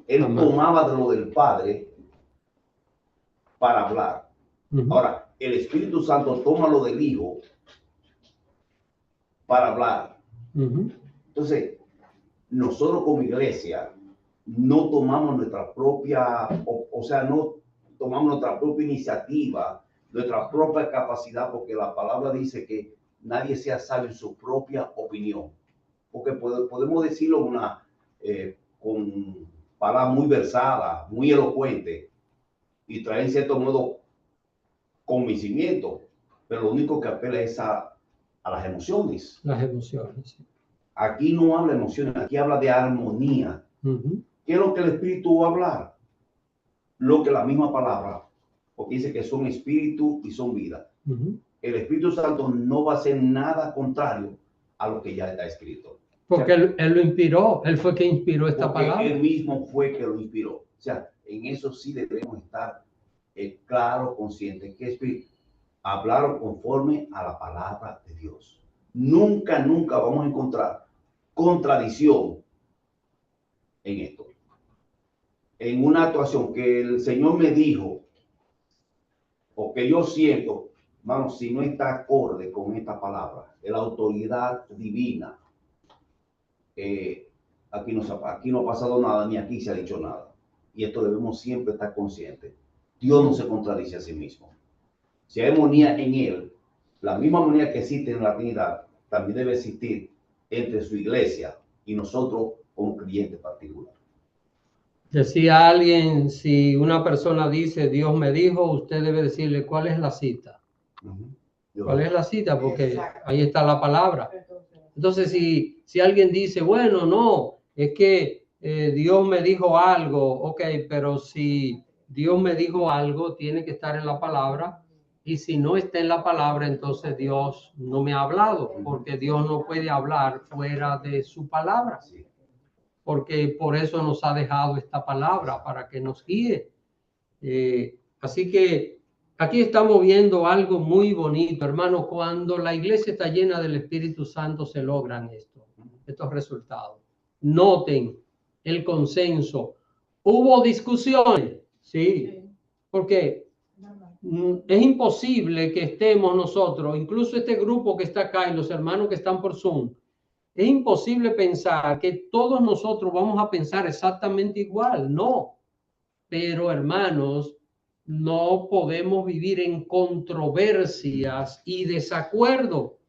Él tomaba de lo del Padre para hablar. Ahora, el Espíritu Santo toma lo del Hijo para hablar. Entonces, nosotros como iglesia no tomamos nuestra propia, o sea, no tomamos nuestra propia iniciativa, nuestra propia capacidad, porque la palabra dice que nadie sea sabio en su propia opinión. Porque podemos decirlo con palabras muy versadas, muy elocuentes, y traer en cierto modo convencimiento, pero lo único que apela es a las emociones.
Las emociones.
Aquí no habla de emociones, aquí habla de armonía. ¿Qué es lo que el Espíritu va a hablar? Lo que la misma palabra, porque dice que son espíritu y son vida. El Espíritu Santo no va a hacer nada contrario a lo que ya está escrito.
Porque él lo inspiró, él fue quien inspiró esta palabra.
Él mismo fue que lo inspiró. O sea, en eso sí debemos estar claro, conscientes, que es hablar conforme a la palabra de Dios. Nunca vamos a encontrar contradicción en esto. En una actuación que el Señor me dijo, o que yo siento, vamos, si no está acorde con esta palabra, la autoridad divina, aquí no ha pasado nada, ni aquí se ha dicho nada. Y esto debemos siempre estar conscientes. Dios no se contradice a sí mismo. Si hay armonía en Él, la misma armonía que existe en la Trinidad, también debe existir entre su iglesia y nosotros como creyentes particulares.
Decía alguien, si una persona dice, Dios me dijo, usted debe decirle, ¿cuál es la cita? ¿Cuál es la cita? Porque ahí está la palabra. Entonces, si alguien dice, bueno, no, es que Dios me dijo algo, ok, pero si Dios me dijo algo, tiene que estar en la palabra. Y si no está en la palabra, entonces Dios no me ha hablado, porque Dios no puede hablar fuera de su palabra. Porque por eso nos ha dejado esta palabra, para que nos guíe. Así que aquí estamos viendo algo muy bonito, hermano. Cuando la iglesia está llena del Espíritu Santo, se logran estos resultados. Noten el consenso. ¿Hubo discusiones? Sí, porque es imposible que estemos nosotros, incluso este grupo que está acá y los hermanos que están por Zoom, es imposible pensar que todos nosotros vamos a pensar exactamente igual. No, pero hermanos, no podemos vivir en controversias y desacuerdo.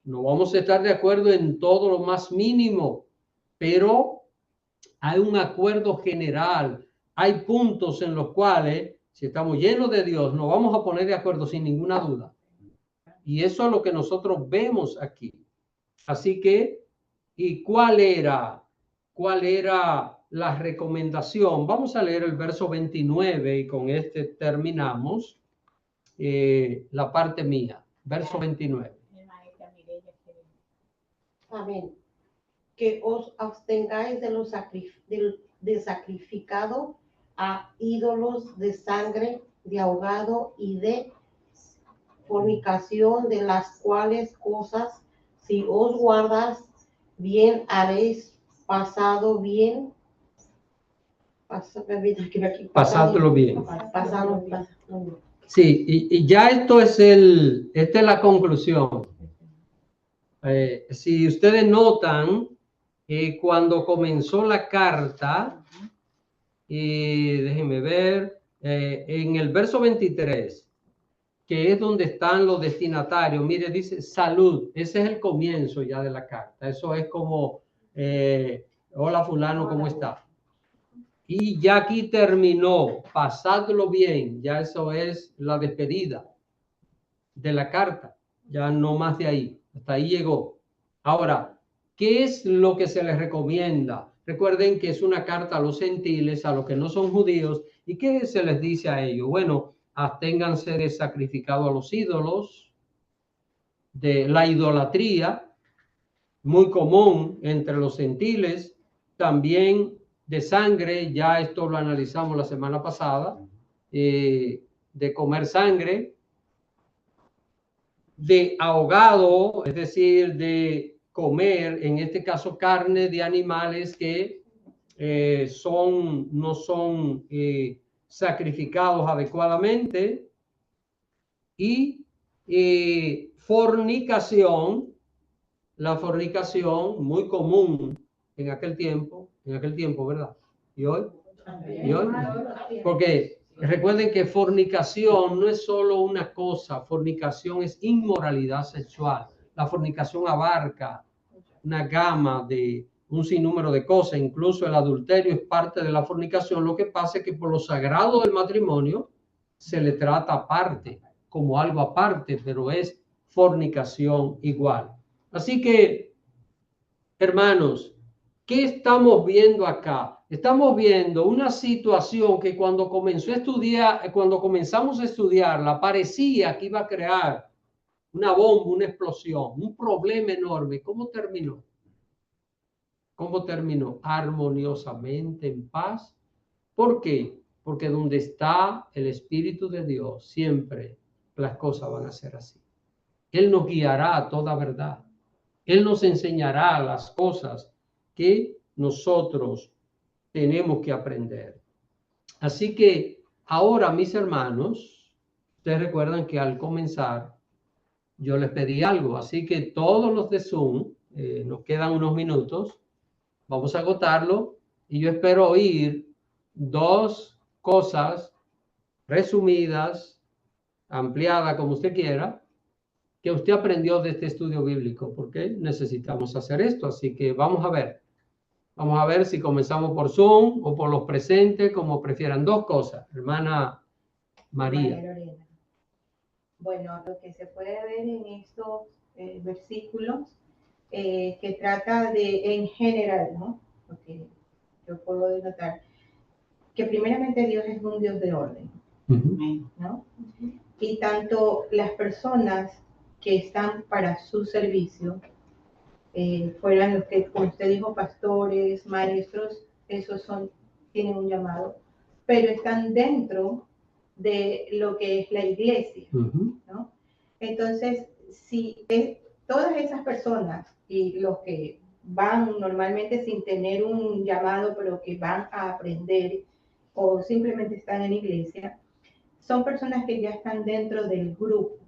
No vamos a estar de acuerdo en todo lo más mínimo, pero hay un acuerdo general. Hay puntos en los cuales, si estamos llenos de Dios, nos vamos a poner de acuerdo sin ninguna duda. Y eso es lo que nosotros vemos aquí. Así que, ¿y cuál era la recomendación? Vamos a leer el verso 29 y con este terminamos la parte mía. Verso 29.
Amén. Que os abstengáis de sacrificado a ídolos, de sangre, de ahogado y de fornicación, de las cuales cosas, si os guardas bien, haréis pasado bien
Pasadlo bien.
Pasado.
Sí, y ya esta es la conclusión. Si ustedes notan, cuando comenzó la carta, déjenme ver, en el verso 23, que es donde están los destinatarios, mire, dice salud, ese es el comienzo ya de la carta. Eso es como, hola fulano, ¿cómo está? Y ya aquí terminó, pasadlo bien, ya eso es la despedida de la carta, ya no más de ahí, hasta ahí llegó. Ahora, ¿qué es lo que se les recomienda? Recuerden que es una carta a los gentiles, a los que no son judíos, ¿y qué se les dice a ellos? Bueno, absténganse de sacrificado a los ídolos, de la idolatría, muy común entre los gentiles, también de sangre, ya esto lo analizamos la semana pasada, de comer sangre, de ahogado, es decir, de comer, en este caso, carne de animales que no son sacrificados adecuadamente, y fornicación, la fornicación muy común en aquel tiempo, ¿verdad? ¿Y hoy? Porque recuerden que fornicación no es solo una cosa, fornicación es inmoralidad sexual. La fornicación abarca una gama de un sinnúmero de cosas, incluso el adulterio es parte de la fornicación. Lo que pasa es que por lo sagrado del matrimonio se le trata aparte, como algo aparte, pero es fornicación igual. Así que, hermanos, ¿qué estamos viendo acá? Estamos viendo una situación que cuando comenzamos a estudiarla, parecía que iba a crear una bomba, una explosión, un problema enorme. ¿Cómo terminó? ¿Cómo terminó? Armoniosamente, en paz. ¿Por qué? Porque donde está el Espíritu de Dios, siempre las cosas van a ser así. Él nos guiará a toda verdad. Él nos enseñará las cosas que nosotros tenemos que aprender. Así que ahora, mis hermanos, ustedes recuerdan que al comenzar yo les pedí algo, así que todos los de Zoom, nos quedan unos minutos, vamos a agotarlo y yo espero oír 2 cosas resumidas, ampliadas, como usted quiera, que usted aprendió de este estudio bíblico, porque necesitamos hacer esto. Así que vamos a ver si comenzamos por Zoom o por los presentes, como prefieran. 2 cosas, hermana María.
Bueno, lo que se puede ver en estos versículos que trata de, en general, ¿no? Porque yo puedo denotar que primeramente Dios es un Dios de orden, ¿no? Y tanto las personas que están para su servicio, fueran los que, como usted dijo, pastores, maestros, esos tienen un llamado, pero están dentro de lo que es la iglesia, ¿no? Entonces, si todas esas personas y los que van normalmente sin tener un llamado, pero que van a aprender o simplemente están en iglesia, son personas que ya están dentro del grupo,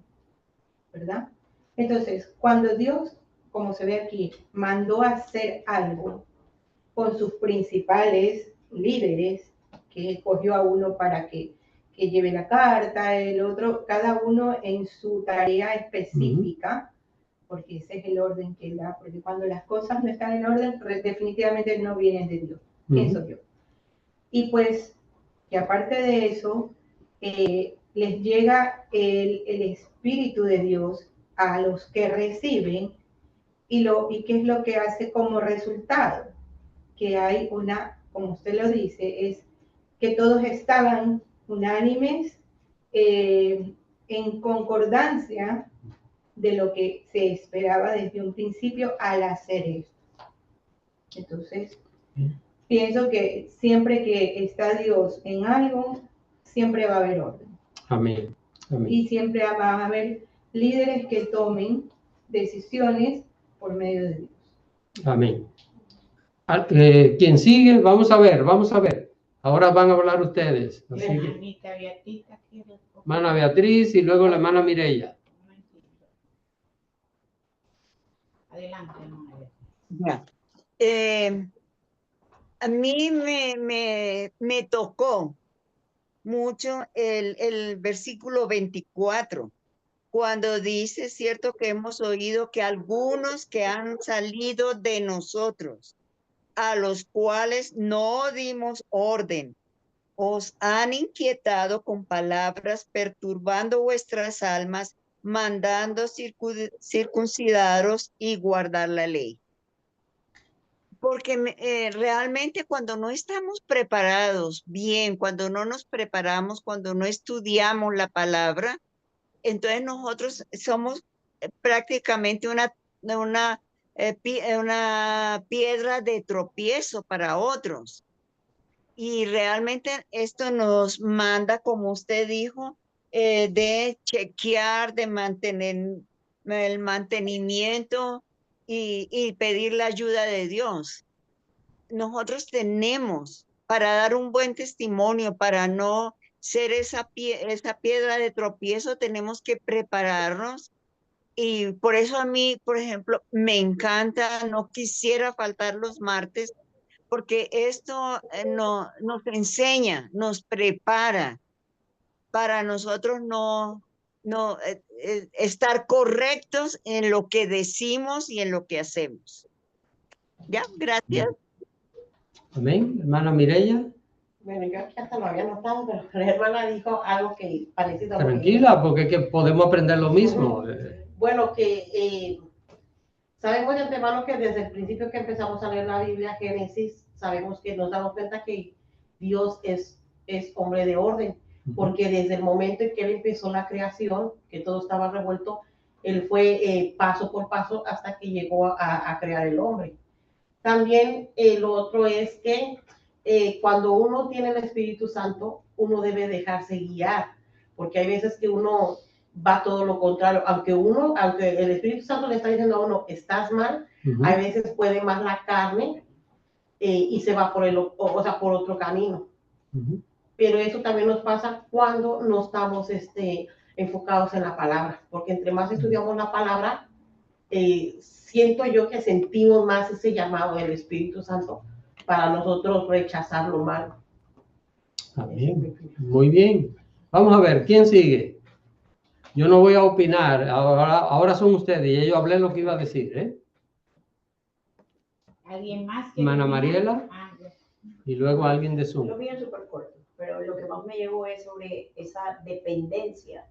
¿verdad? Entonces, cuando Dios, como se ve aquí, mandó a hacer algo con sus principales líderes, que escogió a uno para que lleve la carta, el otro, cada uno en su tarea específica, porque ese es el orden que él da, porque cuando las cosas no están en orden, definitivamente no vienen de Dios, pienso yo. Y pues, que aparte de eso, les llega el Espíritu de Dios a los que reciben, y qué es lo que hace como resultado, que hay como usted lo dice, es que todos estaban unánimes, en concordancia de lo que se esperaba desde un principio al hacer esto. Entonces, pienso que siempre que está Dios en algo, siempre va a haber orden.
Amén. Amén.
Y siempre va a haber líderes que tomen decisiones por medio de Dios.
Amén. ¿Quién sigue? Vamos a ver. Ahora van a hablar ustedes. Así que,
Hermanita Beatita, ¿quiere?
hermana Beatriz y luego la hermana Mireya.
Un momentito. Adelante, hermana Beatriz.
Ya. A mí me tocó mucho el versículo 24, cuando dice, cierto, que hemos oído que algunos que han salido de nosotros, a los cuales no dimos orden, os han inquietado con palabras, perturbando vuestras almas, mandando circuncidaros y guardar la ley. Porque realmente cuando no estamos preparados bien, cuando no nos preparamos, cuando no estudiamos la palabra, entonces nosotros somos prácticamente una piedra de tropiezo para otros. Y realmente esto nos manda, como usted dijo, de chequear, de mantener el mantenimiento y pedir la ayuda de Dios. Nosotros tenemos, para dar un buen testimonio, para no ser esa piedra de tropiezo, tenemos que prepararnos. Y por eso a mí, por ejemplo, me encanta, no quisiera faltar los martes, porque esto nos enseña, nos prepara para nosotros no estar correctos en lo que decimos y en lo que hacemos. ¿Ya? Gracias.
Amén. Hermana Mireya.
Bueno, yo aquí hasta lo había notado, pero la hermana dijo algo que parecido a lo que
Tranquila, porque es que podemos aprender lo mismo.
Bueno, que sabemos de antemano que desde el principio que empezamos a leer la Biblia, Génesis, sabemos que nos damos cuenta que Dios es hombre de orden, porque desde el momento en que Él empezó la creación, que todo estaba revuelto, Él fue paso por paso hasta que llegó a crear el hombre. También lo otro es que cuando uno tiene el Espíritu Santo, uno debe dejarse guiar, porque hay veces que uno va todo lo contrario, aunque el Espíritu Santo le está diciendo a uno, estás mal, hay veces puede más la carne y se va por otro camino. Pero eso también nos pasa cuando no estamos enfocados en la palabra, porque entre más estudiamos la palabra, siento yo que sentimos más ese llamado del Espíritu Santo para nosotros rechazar lo malo.
Amén. Muy bien. Vamos a ver, ¿quién sigue? Yo no voy a opinar, ahora son ustedes, y yo hablé lo que iba a decir, ¿eh?
¿Alguien más?
Hermana Mariela, y luego alguien de Zoom.
Lo mío es súper corto, pero lo que más me llegó es sobre esa dependencia,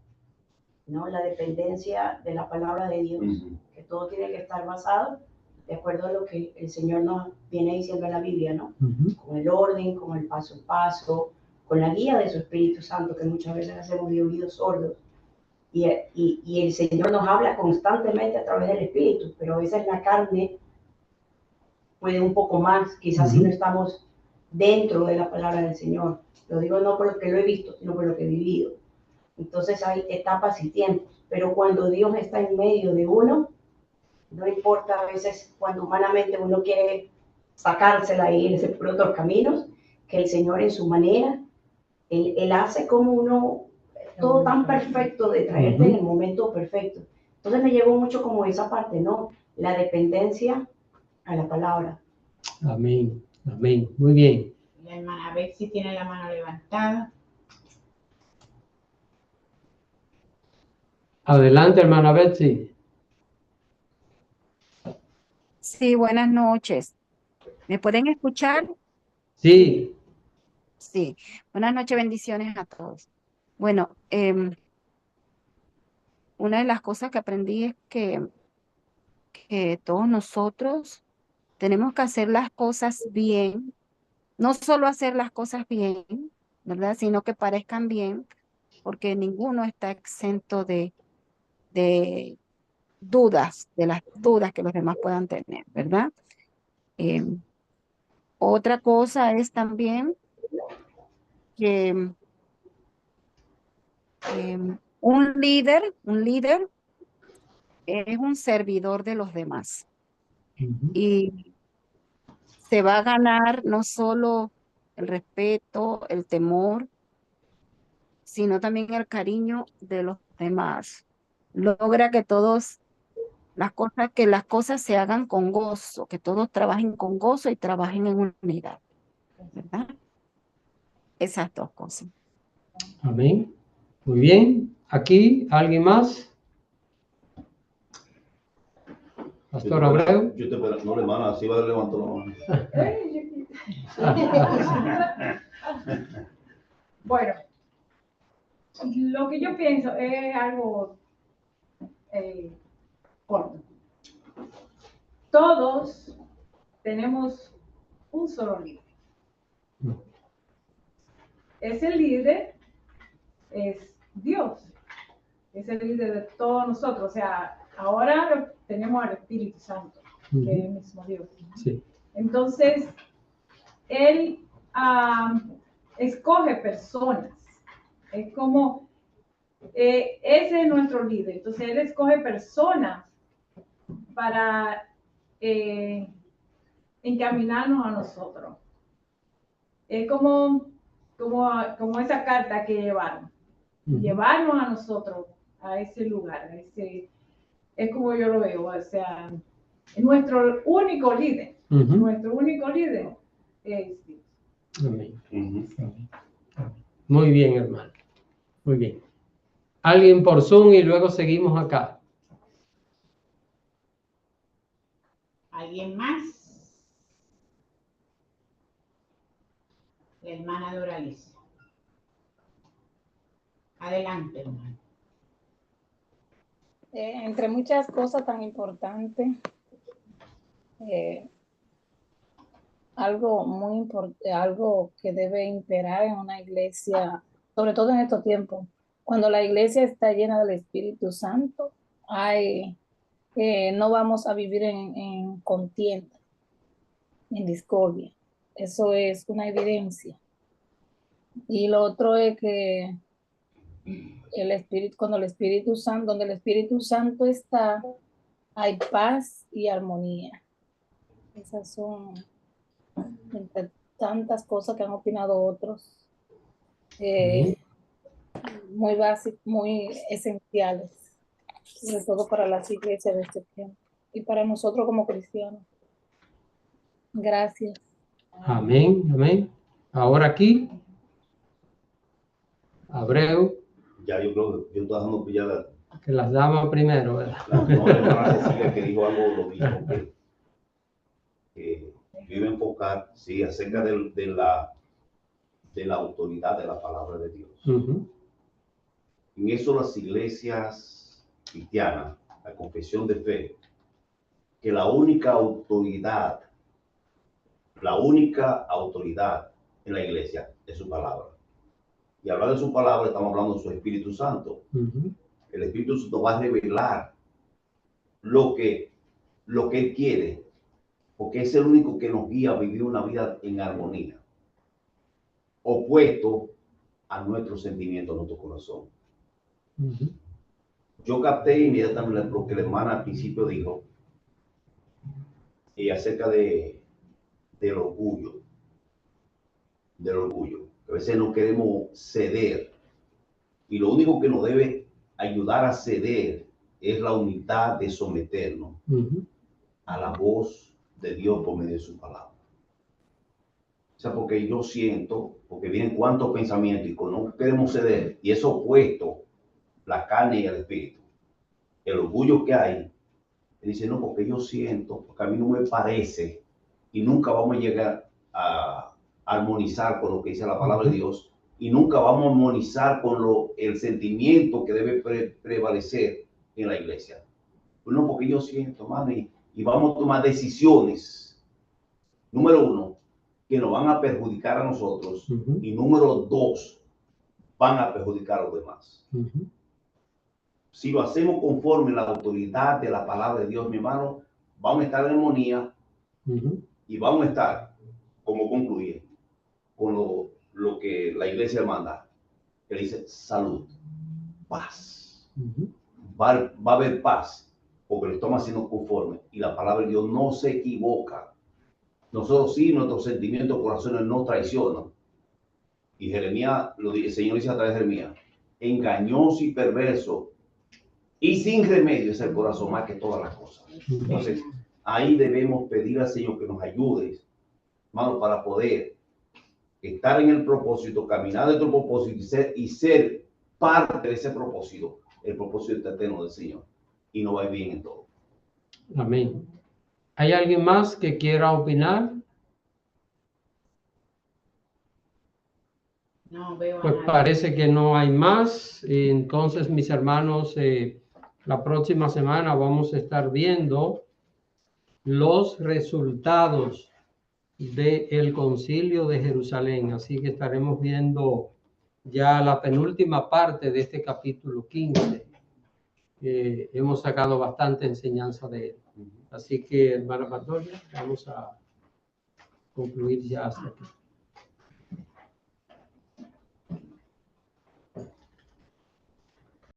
¿no? La dependencia de la palabra de Dios, que todo tiene que estar basado de acuerdo a lo que el Señor nos viene diciendo en la Biblia, ¿no? Con el orden, con el paso a paso, con la guía de su Espíritu Santo, que muchas veces hacemos de oídos sordos. Y el Señor nos habla constantemente a través del Espíritu, pero a veces la carne puede un poco más, quizás si no estamos dentro de la palabra del Señor. Lo digo no por lo que lo he visto, sino por lo que he vivido. Entonces hay etapas y tiempos, pero cuando Dios está en medio de uno, no importa a veces cuando humanamente uno quiere sacársela y irse por otros caminos, que el Señor en su manera, Él hace como uno, todo tan perfecto de traerte en el momento perfecto. Entonces me llegó mucho como esa parte, ¿no? La dependencia a la palabra.
Amén, amén, muy bien.
La hermana Betsy tiene la mano levantada.
Adelante, hermana Betsy.
Sí, buenas noches. ¿Me pueden escuchar?
Sí.
Sí. Buenas noches, bendiciones a todos. Bueno, una de las cosas que aprendí es que todos nosotros tenemos que hacer las cosas bien, no solo hacer las cosas bien, ¿verdad? Sino que parezcan bien, porque ninguno está exento de dudas, de las dudas que los demás puedan tener, ¿verdad? Otra cosa es también que un líder es un servidor de los demás y se va a ganar no solo el respeto, el temor, sino también el cariño de los demás. Logra que las cosas se hagan con gozo, que todos trabajen con gozo y trabajen en unidad, ¿verdad? Esas dos cosas.
Amén. Muy bien. Aquí, ¿alguien más? Pastor Abreu.
Yo te no, hermana, así va a levantar la mano.
Bueno, lo que yo pienso es algo corto. Todos tenemos un solo líder. Ese líder es Dios. Es el líder de todos nosotros. O sea, ahora tenemos al Espíritu Santo, que es el mismo Dios.
Sí.
Entonces, Él escoge personas. Es como, ese es nuestro líder. Entonces, Él escoge personas para encaminarnos a nosotros. Es como esa carta que llevaron. Llevarnos a nosotros a ese lugar. Es como yo lo veo. O sea, nuestro único líder. Nuestro único líder es Dios.
Amén. Muy bien, hermano. Muy bien. Alguien por Zoom y luego seguimos acá.
¿Alguien más? La hermana Doralicia. Adelante, hermano.
Entre muchas cosas tan importantes, algo que debe imperar en una iglesia, sobre todo en estos tiempos, cuando la iglesia está llena del Espíritu Santo, no vamos a vivir en contienda, en discordia. Eso es una evidencia. Y lo otro es que donde el Espíritu Santo está, hay paz y armonía. Esas son, entre tantas cosas que han opinado otros, muy básicas, muy esenciales, sobre todo para las iglesias de este tiempo y para nosotros como cristianos. Gracias.
Amén, amén. Ahora aquí, Abreu.
Ya yo creo que yo estoy dejando pillada.
Que las damas primero, ¿verdad?
No, la hermana Cecilia que dijo algo lo mismo, que yo iba a enfocar, sí, acerca de la autoridad de la palabra de Dios. En eso las iglesias cristianas, la confesión de fe, que la única autoridad en la iglesia es su palabra. Y hablar de su palabra, estamos hablando de su Espíritu Santo. El Espíritu Santo va a revelar lo que Él quiere, porque es el único que nos guía a vivir una vida en armonía, opuesto a nuestros sentimientos, a nuestro corazón. Yo capté inmediatamente lo que la hermana al principio dijo, y acerca del orgullo. A veces no queremos ceder, y lo único que nos debe ayudar a ceder es la unidad de someternos a la voz de Dios por medio de su palabra. O sea, porque yo siento, porque vienen cuantos pensamientos y no queremos ceder, y es opuesto la carne y el espíritu. El orgullo que hay, y dice, no, porque yo siento, porque a mí no me parece, y nunca vamos a llegar a armonizar con lo que dice la palabra de Dios, y nunca vamos a armonizar con el sentimiento que debe prevalecer en la iglesia. No, porque yo siento, mano, y vamos a tomar decisiones, número uno, que nos van a perjudicar a nosotros, y número dos, van a perjudicar a los demás. Si lo hacemos conforme a la autoridad de la palabra de Dios, mi hermano, vamos a estar en armonía y vamos a estar, como concluye, con lo que la iglesia manda. Que dice salud, paz. Va a haber paz, porque lo estamos haciendo conforme. Y la palabra de Dios no se equivoca. Nosotros sí, nuestros sentimientos, corazones no traicionan. Y Jeremías, el Señor dice a través de Jeremías, engañoso y perverso y sin remedio es el corazón más que todas las cosas. Entonces, ahí debemos pedir al Señor que nos ayude, hermano, para poder estar en el propósito, caminar dentro del propósito y ser parte de ese propósito, el propósito eterno del Señor. Y nos va bien en todo.
Amén. ¿Hay alguien más que quiera opinar?
No veo a
Pues
nadie.
parece que no hay más. Entonces, mis hermanos, la próxima semana vamos a estar viendo los resultados del Concilio de Jerusalén. Así que estaremos viendo ya la penúltima parte de este capítulo 15. Hemos sacado bastante enseñanza de él. Así que, hermana Matoria, vamos a concluir ya hasta aquí.